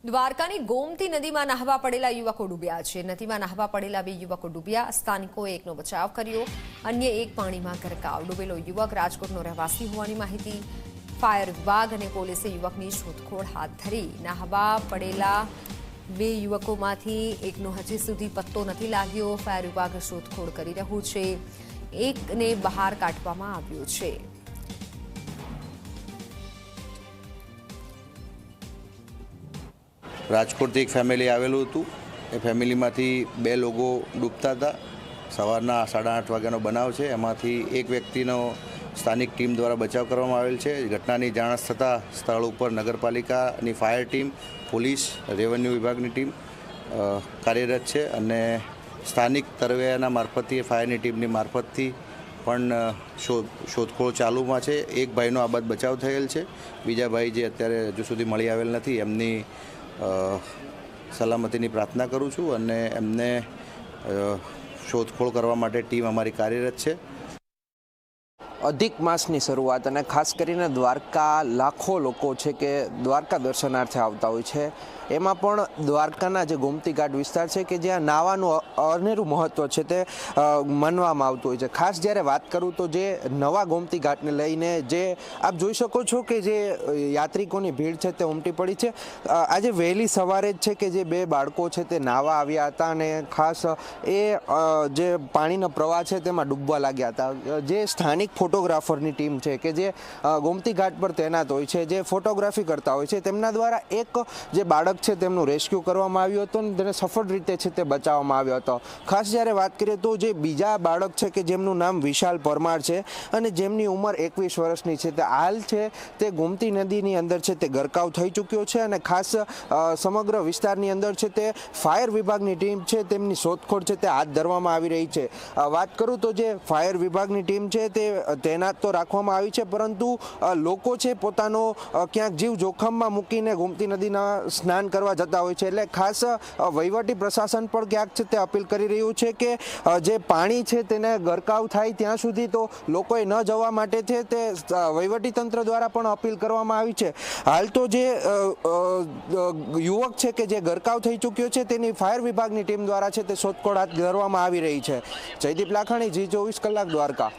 દ્વારકાની ગોમતી નદીમાં નહાવા પડેલા યુવકો ડૂબ્યા છે। નદીમાં નહાવા પડેલા 2 યુવકો ડૂબ્યા। સ્થાનિકોએ એકનો બચાવ કર્યો, અન્ય એક પાણીમાં ગરકાવ। ડૂબેલો યુવક રાજકોટનો રહેવાસી હોવાની માહિતી। ફાયર વિભાગ અને પોલીસે યુવકની શોધખોળ હાથ ધરી। નહાવા પડેલા 2 યુવકોમાંથી એકનો હજી સુધી પત્તો નથી લાગ્યો। ફાયર વિભાગ શોધખોળ કરી રહ્યું છે। એકને બહાર કાઢવામાં આવ્યો છે। રાજકોટથી એક ફેમિલી આવેલું હતું। એ ફેમિલીમાંથી 2 લોકો ડૂબતા હતા। સવારના 8:30 વાગ્યાનો બનાવ છે। એમાંથી એક વ્યક્તિનો સ્થાનિક ટીમ દ્વારા બચાવ કરવામાં આવેલ છે। ઘટનાની જાણ થતાં સ્થળ ઉપર નગરપાલિકાની ફાયર ટીમ, પોલીસ, રેવન્યુ વિભાગની ટીમ કાર્યરત છે અને સ્થાનિક તરવૈયાના મારફતથી ફાયરની ટીમની મારફતથી પણ શોધખોળ ચાલુમાં છે। એક ભાઈનો આબાદ બચાવ થયેલ છે। બીજા ભાઈ જે અત્યારે હજુ સુધી મળી આવેલ નથી, એમની સલામતીની પ્રાર્થના કરું છું અને એમને શોધખોળ કરવા માટે ટીમ અમારી કાર્યરત છે। અધિક માસની શરૂઆત અને ખાસ કરીને દ્વારકા લાખો લોકો છે કે દ્વારકા દર્શનાર્થે આવતા હોય છે। એમાં પણ દ્વારકાના જે ગોમતી ઘાટ વિસ્તાર છે કે જ્યાં નાવાનું અનેરું મહત્ત્વ છે તે માનવામાં આવતું હોય છે। ખાસ જ્યારે વાત કરું તો જે નવા ગોમતી ઘાટને લઈને જે આપ જોઈ શકો છો કે જે યાત્રિકોની ભીડ છે તે ઉમટી પડી છે। આજે વહેલી સવારે જ છે કે જે 2 બાળકો છે તે નાવા આવ્યા હતા અને ખાસ એ જે પાણીનો પ્રવાહ છે તેમાં ડૂબવા લાગ્યા હતા। જે સ્થાનિક ફોટોગ્રાફરની ટીમ છે કે જે ગોમતી ઘાટ પર તૈનાત હોય છે, જે ફોટોગ્રાફી કરતા હોય છે, તેમના દ્વારા એક જે બાળક છે તેમનું રેસ્ક્યુ કરવામાં આવ્યું હતું અને તેને સફળ રીતે છે તે બચાવવામાં આવ્યો હતો। ખાસ જ્યારે વાત કરીએ તો જે બીજા બાળક છે કે જેમનું નામ વિશાલ પરમાર છે અને જેમની ઉંમર 21 વર્ષની છે, તે હાલ છે તે ગોમતી નદીની અંદર છે તે ગરકાવ થઈ ચૂક્યો છે અને ખાસ સમગ્ર વિસ્તારની અંદર છે તે ફાયર વિભાગની ટીમ છે તેમની શોધખોળ છે તે હાથ ધરવામાં આવી રહી છે। વાત કરું તો જે ફાયર વિભાગની ટીમ છે તે તૈનાત તો રાખવામાં આવી છે, પરંતુ લોકો છે પોતાનો ક્યાંક જીવ જોખમમાં મૂકીને ગોમતી નદીના સ્નાન કરવા જતા હોય છે। એટલે ખાસ વહીવટી પ્રશાસન પણ ક્યાંક છે તે અપીલ કરી રહ્યું છે કે જે પાણી છે તેને ગરકાવ થાય ત્યાં સુધી તો લોકોએ ન જવા માટે છે તે વહીવટી તંત્ર દ્વારા પણ અપીલ કરવામાં આવી છે। હાલ તો જે યુવક છે કે જે ગરકાવ થઈ ચૂક્યો છે તેની ફાયર વિભાગની ટીમ દ્વારા છે તે શોધખોળ હાથ ધરવામાં આવી રહી છે। જયદીપ લાખાણી, G24 કલાક, દ્વારકા।